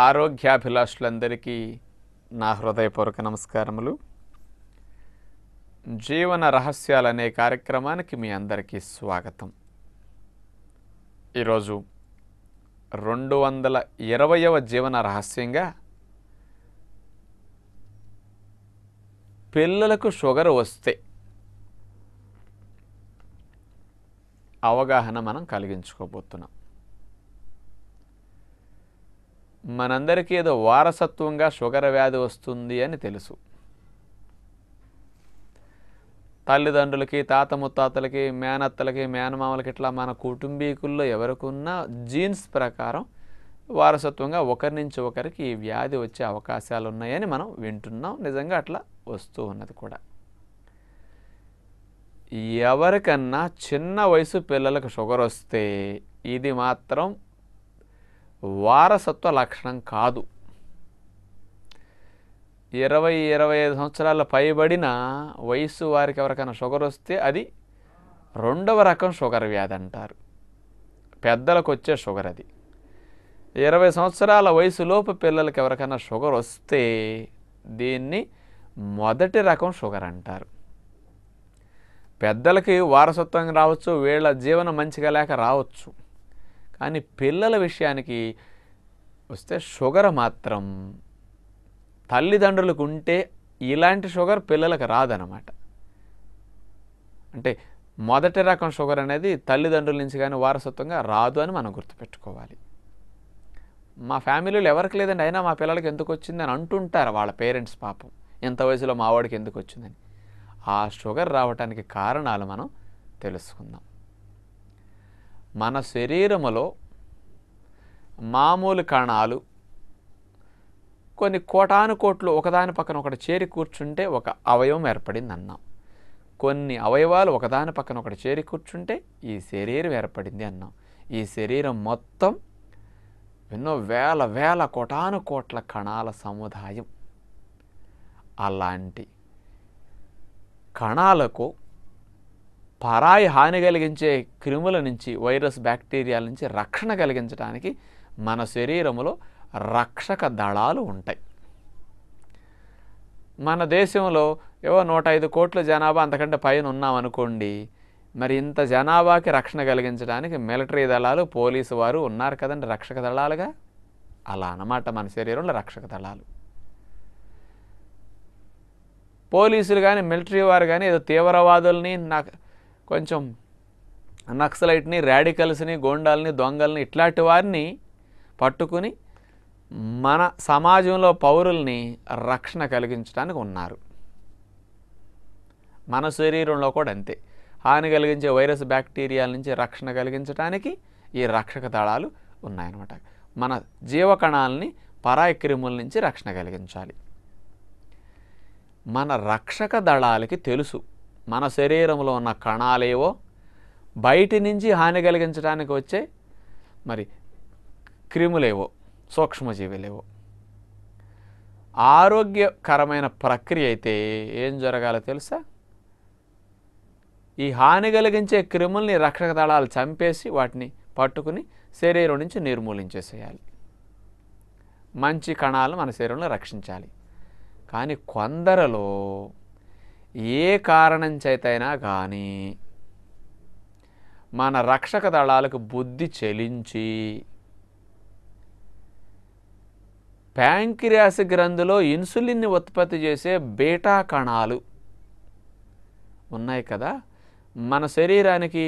ఆరోగ్యాభిలాషులందరికీ నా హృదయపూర్వక నమస్కారములు. జీవన రహస్యాలు అనే కార్యక్రమానికి మీ అందరికీ స్వాగతం. ఈరోజు 220వ జీవన రహస్యంగా పిల్లలకు షుగర్ వస్తే అవగాహన మనం కలిగించుకోబోతున్నాం. మనందరికీ ఏదో వారసత్వంగా షుగర్ వ్యాధి వస్తుంది అని తెలుసు. తల్లిదండ్రులకి, తాత ముత్తాతలకి, మేనత్తలకి, మేనమామలకి ఇట్లా మన కుటుంబీకుల్లో ఎవరికున్న జీన్స్ ప్రకారం వారసత్వంగా ఒకరి నుంచి ఒకరికి ఈ వ్యాధి వచ్చే అవకాశాలు ఉన్నాయని మనం వింటున్నాం. నిజంగా అట్లా వస్తూ ఉన్నది కూడా. ఎవరికన్నా చిన్న వయసు పిల్లలకు షుగర్ వస్తే ఇది మాత్రం వారసత్వ లక్షణం కాదు. 20-25 సంవత్సరాల పైబడిన వయసు వారికి ఎవరికైనా షుగర్ వస్తే అది 2వ రకం షుగర్ వ్యాధి అంటారు. పెద్దలకు వచ్చే షుగర్ అది. 20 సంవత్సరాల వయసులోపు పిల్లలకి ఎవరికైనా షుగర్ వస్తే దీన్ని మొదటి రకం షుగర్ అంటారు. పెద్దలకి వారసత్వంగా రావచ్చు, వీళ్ళ జీవనం మంచిగా లేక రావచ్చు. కానీ పిల్లల విషయానికి వస్తే షుగర్ మాత్రం తల్లిదండ్రులకు ఉంటే ఇలాంటి షుగర్ పిల్లలకు రాదనమాట. అంటే మొదటి రకం షుగర్ అనేది తల్లిదండ్రుల నుంచి కానీ వారసత్వంగా రాదు అని మనం గుర్తుపెట్టుకోవాలి. మా ఫ్యామిలీలో ఎవరికి లేదండి, అయినా మా పిల్లలకి ఎందుకు వచ్చింది అని అంటుంటారు వాళ్ళ పేరెంట్స్. పాపం ఇంత వయసులో మా వాడికి ఎందుకు వచ్చిందని. ఆ షుగర్ రావటానికి కారణాలు మనం తెలుసుకుందాం. మన శరీరములో మామూలు కణాలు కొన్ని కోటానుకోట్లు ఒకదాని పక్కన ఒకటి చేరి కూర్చుంటే ఒక అవయవం ఏర్పడింది అన్నాం. కొన్ని అవయవాలు ఒకదాని పక్కన ఒకటి చేరి కూర్చుంటే ఈ శరీరం ఏర్పడింది అన్నాం. ఈ శరీరం మొత్తం ఎన్నో వేల కోటానుకోట్ల కణాల సముదాయం. అలాంటి కణాలకు పరాయి హాని కలిగించే క్రిముల నుంచి, వైరస్, బ్యాక్టీరియాల నుంచి రక్షణ కలిగించడానికి మన శరీరంలో రక్షక దళాలు ఉంటాయి. మన దేశంలో ఏవో 105 కోట్ల జనాభా అంతకంటే పైన ఉన్నామనుకోండి. మరి ఇంత జనాభాకి రక్షణ కలిగించడానికి మిలిటరీ దళాలు, పోలీసు వారు ఉన్నారు కదండి రక్షక దళాలుగా. అలా అన్నమాట మన శరీరంలో రక్షక దళాలు. పోలీసులు కానీ, మిలిటరీ వారు కానీ ఏదో తీవ్రవాదుల్ని, కొంచెం నక్సలైట్ని, రాడికల్స్ని, గోండాల్ని, దొంగల్ని ఇట్లాంటి వారిని పట్టుకుని మన సమాజంలో పౌరుల్ని రక్షణ కలిగించడానికి ఉన్నారు. మన శరీరంలో కూడా అంతే. హాని కలిగించే వైరస్, బ్యాక్టీరియాల నుంచి రక్షణ కలిగించడానికి ఈ రక్షక దళాలు ఉన్నాయన్నమాట. మన జీవకణాలని పరాయి క్రిముల నుంచి రక్షణ కలిగించాలి. మన రక్షక దళాలకి తెలుసు మన శరీరంలో ఉన్న కణాలేవో బయటి నుంచి హాని కలిగించడానికి వచ్చే మరి క్రిములేవో, సూక్ష్మజీవులేవో. ఆరోగ్యకరమైన ప్రక్రియ అయితే ఏం జరగాలో తెలుసా? ఈ హాని కలిగించే క్రిముల్ని రక్షక దళాలు చంపేసి వాటిని పట్టుకుని శరీరం నుంచి నిర్మూలించేసేయాలి. మంచి కణాలను మన శరీరంలో రక్షించాలి. కానీ కొందరిలో ఏ కారణం చేతైనా కానీ మన రక్షక దళాలకు బుద్ధి చెలించి ప్యాంక్రియాస్ గ్రంథిలో ఇన్సులిన్ని ఉత్పత్తి చేసే బీటా కణాలు ఉన్నాయి కదా. మన శరీరానికి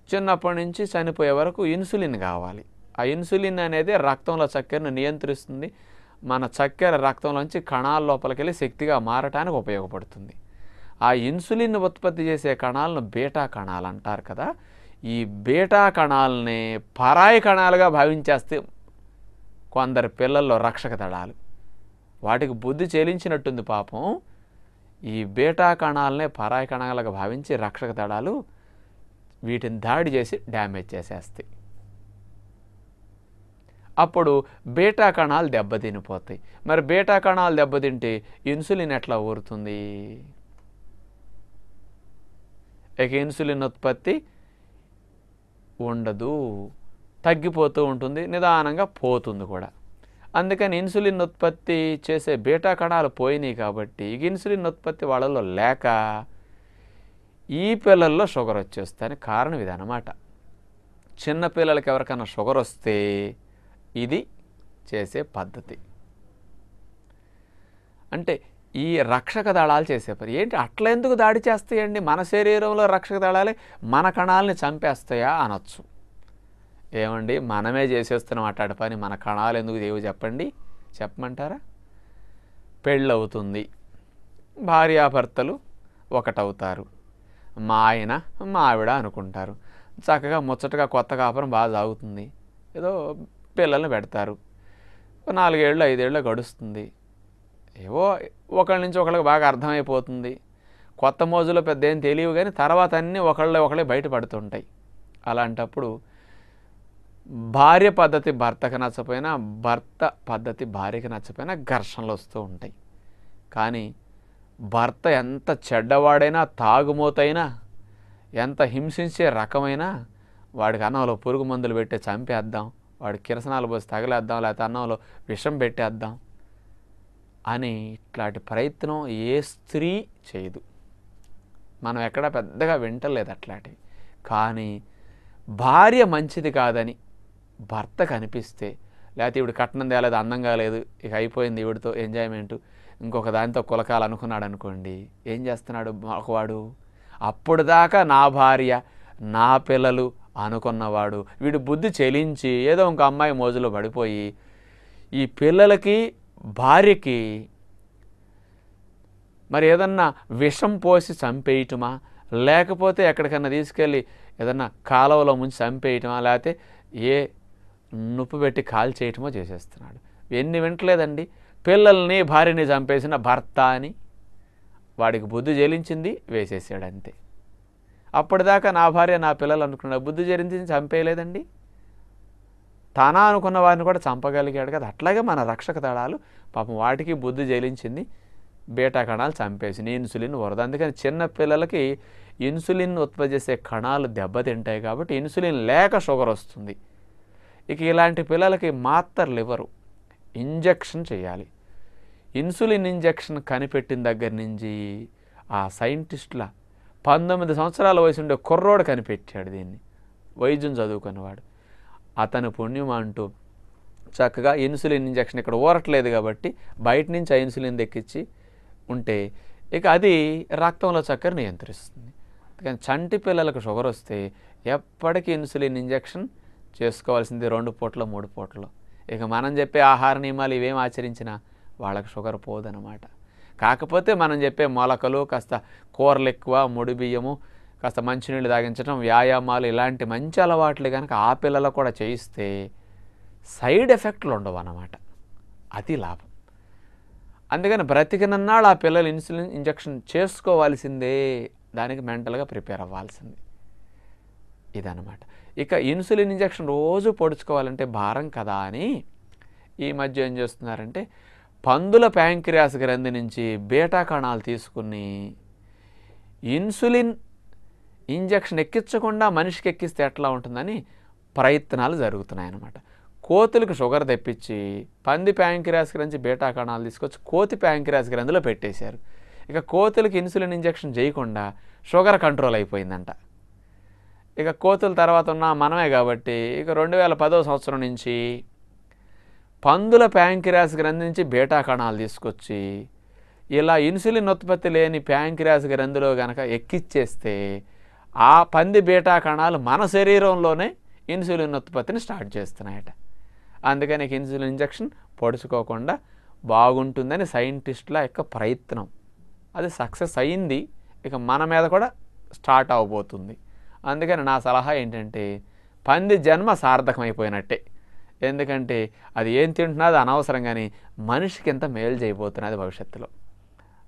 చిన్నప్పటి నుంచి చనిపోయే వరకు ఇన్సులిన్ కావాలి. ఆ ఇన్సులిన్ అనేది రక్తంలో చక్కెరను నియంత్రిస్తుంది. మన చక్కెర రక్తంలోంచి కణాల లోపలికి వెళ్ళి శక్తిగా మారటానికి ఉపయోగపడుతుంది. ఆ ఇన్సులిన్ ఉత్పత్తి చేసే కణాలను బీటా కణాలు అంటారు కదా. ఈ బీటా కణాలని పరాయి కణాలుగా భావించేస్తే కొందరు పిల్లల్లో రక్షక దళాలు వాటికి బుద్ధి చెలించినట్టుంది పాపం. ఈ బీటా కణాలనే పరాయి కణాలుగా భావించి రక్షక దళాలు వీటిని దాడి చేసి డ్యామేజ్ చేసేస్తాయి. అప్పుడు బీటా కణాలు దెబ్బతినిపోతాయి. మరి బీటా కణాలు దెబ్బతింటే ఇన్సులిన్ ఎట్లా ఊరుతుంది? ఇక ఇన్సులిన్ ఉత్పత్తి ఉండదు, తగ్గిపోతూ ఉంటుంది, నిదానంగా పోతుంది కూడా. అందుకని ఇన్సులిన్ ఉత్పత్తి చేసే బీటా కణాలు పోయినాయి కాబట్టి ఇక ఇన్సులిన్ ఉత్పత్తి వాళ్ళలో లేక ఈ పిల్లల్లో షుగర్ వచ్చేస్తాయని కారణం ఇదన్నమాట. చిన్నపిల్లలకి ఎవరికైనా షుగర్ వస్తే ఇది చేసే పద్ధతి. అంటే ఈ రక్షక దళాలు చేసే పని ఏంటి, అట్లా ఎందుకు దాడి చేస్తాయండి? మన శరీరంలో రక్షక దళాలే మన కణాలని చంపేస్తాయా అనొచ్చు. ఏమండి, మనమే చేసేస్తున్నాం అట్లాంటి పని, మన కణాలు ఎందుకు చేయవు చెప్పండి? చెప్పమంటారా? పెళ్ళవుతుంది, భార్యాభర్తలు ఒకటవుతారు, మా ఆయన మా ఆవిడ అనుకుంటారు, చక్కగా ముచ్చటగా కొత్త కాపురం బాగా సాగుతుంది, ఏదో పిల్లల్ని పెడతారు, 4 ఏళ్ళు 5 ఏళ్ళు గడుస్తుంది, ఏవో ఒకళ్ళ నుంచి ఒకళ్ళకి బాగా అర్థమైపోతుంది, కొత్త మోజులో పెద్ద ఏం తెలియవు, కానీ తర్వాత అన్నీ ఒకళ్ళే బయటపడుతుంటాయి. అలాంటప్పుడు భార్య పద్ధతి భర్తకు నచ్చపోయినా, భర్త పద్ధతి భార్యకి నచ్చపోయినా ఘర్షణలు వస్తూ ఉంటాయి. కానీ భర్త ఎంత చెడ్డవాడైనా, తాగుమోతైనా, ఎంత హింసించే రకమైనా వాడికి అన్నంలో పురుగు మందులు పెట్టి చంపేద్దాం, వాడి కిరసనాలు పోసి తగిలేద్దాం, లేకపోతే అన్నంలో విషం పెట్టేద్దాం అని ఇట్లాంటి ప్రయత్నం ఏ స్త్రీ చేయదు. మనం ఎక్కడ పెద్దగా వింటలేదు అట్లాంటివి. కానీ భార్య మంచిది కాదని భర్తకు అనిపిస్తే, లేకపోతే ఈవిడ కట్నం తేలేదు, అందంగా లేదు, ఇక అయిపోయింది ఈవిడితో ఎంజాయ్మెంటు, ఇంకొక దానితో కులకాలనుకున్నాడు అనుకోండి, ఏం చేస్తున్నాడు ఒకవాడు? అప్పుడు దాకా నా భార్య నా పిల్లలు అనుకున్నవాడు వీడు బుద్ధి చెలించి ఏదో ఇంకో అమ్మాయి మోజులో పడిపోయి ఈ పిల్లలకి భార్యకి మరి ఏదన్నా విషం పోసి చంపేయటమా, లేకపోతే ఎక్కడికన్నా తీసుకెళ్ళి ఏదన్నా కాలువలో ముంచి చంపేయటమా, లేకపోతే ఏ నుప్పు పెట్టి కాల్ చేయటమో చేసేస్తున్నాడు. ఎన్ని వింటలేదండి, పిల్లల్ని భార్యని చంపేసిన భర్త అని వాడికి బుద్ధి చెలించింది, వేసేసాడు అంతే. అప్పటిదాకా నా భార్య నా పిల్లలు అనుకున్న బుద్ధి చెలించింది, చంపేయలేదండి. తానా అనుకున్న వారిని కూడా చంపగలిగాడు కదా. అట్లాగే మన రక్షక దళాలు పాపం వాటికి బుద్ధి చెలించింది, బీటా కణాలు చంపేసింది, ఇన్సులిన్ వరద. అందుకని చిన్న పిల్లలకి ఇన్సులిన్ ఉత్పత్తి చేసే కణాలు దెబ్బతింటాయి కాబట్టి ఇన్సులిన్ లేక షుగర్ వస్తుంది. ఇక ఇలాంటి పిల్లలకి మాత్రలు ఇవ్వరు, ఇంజెక్షన్ చేయాలి. ఇన్సులిన్ ఇంజెక్షన్ కనిపెట్టిన దగ్గర నుంచి ఆ సైంటిస్టుల 19 సంవత్సరాల వయసు ఉండే కుర్రోడు కనిపెట్టాడు దీన్ని, వైద్యం చదువుకున్నవాడు. అతను పుణ్యం అంటూ చక్కగా ఇన్సులిన్ ఇంజెక్షన్ ఇక్కడ ఊరట్లేదు కాబట్టి బయట నుంచి ఆ ఇన్సులిన్ దెక్కించి ఉంటే ఇక అది రక్తంలో చక్కెర నియంత్రిస్తుంది. కానీ చంటి పిల్లలకు షుగర్ వస్తే ఎప్పటికీ ఇన్సులిన్ ఇంజెక్షన్ చేసుకోవాల్సింది 2 పూటలు 3 పూటలు. ఇక మనం చెప్పే ఆహార నియమాలు ఇవేం ఆచరించినా వాళ్ళకి షుగర్ పోదనమాట. కాకపోతే మనం చెప్పే మొలకలు, కాస్త కూరలు ఎక్కువ, ముడి బియ్యము, కాస్త మంచినీళ్ళు తాగించడం, వ్యాయామాలు, ఇలాంటి మంచి అలవాట్లు కనుక ఆ పిల్లలకు కూడా చేయిస్తే సైడ్ ఎఫెక్ట్లు ఉండవు అన్నమాట. అది లాభం. అందుకని బ్రతికినన్నాళ్ళు ఆ పిల్లలు ఇన్సులిన్ ఇంజెక్షన్ చేసుకోవాల్సిందే, దానికి మెంటల్గా ప్రిపేర్ అవ్వాల్సింది. ఇదన్నమాట. ఇక ఇన్సులిన్ ఇంజెక్షన్ రోజు పొడుచుకోవాలంటే భారం కదా అని ఈ మధ్య ఏం చేస్తున్నారంటే పందుల ప్యాంక్రియాస్ గ్రంథి నుంచి బీటా కణాలు తీసుకుని ఇన్సులిన్ ఇంజెక్షన్ ఎక్కించకుండా మనిషికి ఎక్కిస్తే ఎట్లా ఉంటుందని ప్రయత్నాలు జరుగుతున్నాయి అన్నమాట. కోతులకు షుగర్ తెప్పించి పంది ప్యాంక్రియాస్ గ్రంథి బీటా కణాలు తీసుకొచ్చి కోతి ప్యాంక్రియాస్ గ్రంథిలో పెట్టేశారు. ఇక కోతులకు ఇన్సులిన్ ఇంజెక్షన్ చేయకుండా షుగర్ కంట్రోల్ అయిపోయిందంట. ఇక కోతుల తర్వాత ఉన్న మనమే కాబట్టి ఇక 2010వ సంవత్సరం నుంచి పందుల ప్యాంక్రియాస్ గ్రంథి నుంచి బీటా కణాలు తీసుకొచ్చి ఇలా ఇన్సులిన్ ఉత్పత్తి లేని ప్యాంక్రియాస్ గ్రంథిలో కనుక ఎక్కిచ్చేస్తే ఆ పంది బీటా కణాలు మన శరీరంలోనే ఇన్సులిన్ ఉత్పత్తిని స్టార్ట్ చేస్తున్నాయట. అందుకని ఇన్సులిన్ ఇంజెక్షన్ పొడుచుకోకుండా బాగుంటుందని సైంటిస్టుల యొక్క ప్రయత్నం, అది సక్సెస్ అయింది. ఇక మన మీద కూడా స్టార్ట్ అవబోతుంది. అందుకని నా సలహా ఏంటంటే పంది జన్మ సార్థకమైపోయినట్టే. ఎందుకంటే అది ఏం తింటున్నది అనవసరం, కానీ మనిషికి ఎంత మేలు చేయబోతున్నది భవిష్యత్తులో.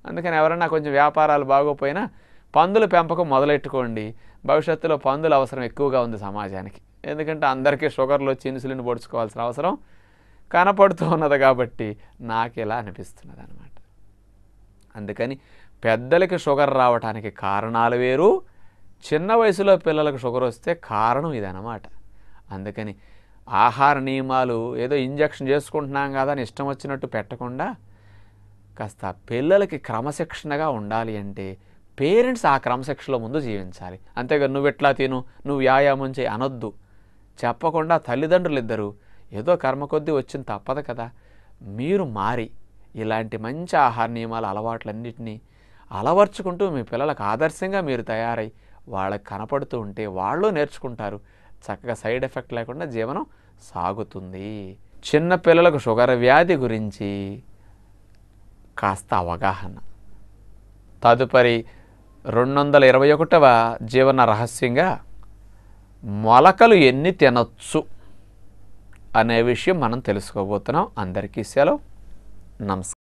అందుకని ఎవరన్నా కొంచెం వ్యాపారాలు బాగోపోయినా పందుల పెంపకం మొదలెట్టుకోండి. భవిష్యత్తులో పందుల అవసరం ఎక్కువగా ఉంది సమాజానికి. ఎందుకంటే అందరికీ షుగర్లు వచ్చి ఇన్సులిన్ పొడుచుకోవాల్సిన అవసరం కనపడుతూ ఉన్నది కాబట్టి నాకు ఇలా అనిపిస్తున్నది అనమాట. అందుకని పెద్దలకి షుగర్ రావడానికి కారణాలు వేరు, చిన్న వయసులో పిల్లలకు షుగర్ వస్తే కారణం ఇదన్నమాట. అందుకని ఆహార నియమాలు ఏదో ఇంజెక్షన్ చేసుకుంటున్నాం కదా అని ఇష్టం వచ్చినట్టు పెట్టకుండా కాస్త పిల్లలకి క్రమశిక్షణగా ఉండాలి అంటే పేరెంట్స్ ఆ క్రమశిక్షణలో ముందు జీవించాలి. అంతేగాని నువ్వు ఎట్లా తిను, నువ్వు వ్యాయామం చేయి అనొద్దు. చెప్పకుండా తల్లిదండ్రులు ఇద్దరు ఏదో కర్మ కొద్దీ వచ్చింది, తప్పదు కదా. మీరు మారి ఇలాంటి మంచి ఆహార నియమాల అలవాట్లన్నింటినీ అలవర్చుకుంటూ మీ పిల్లలకు ఆదర్శంగా మీరు తయారై వాళ్ళకి కనపడుతూ ఉంటే వాళ్ళు నేర్చుకుంటారు. చక్కగా సైడ్ ఎఫెక్ట్ లేకుండా జీవనం సాగుతుంది. చిన్న పిల్లలకు షుగర్ వ్యాధి గురించి కాస్త అవగాహన. తదుపరి 221వ జీవన రహస్యంగా మొలకలు ఎన్ని తినొచ్చు అనే విషయం మనం తెలుసుకోబోతున్నాం. అందరికీ సెలవు. నమస్కారం.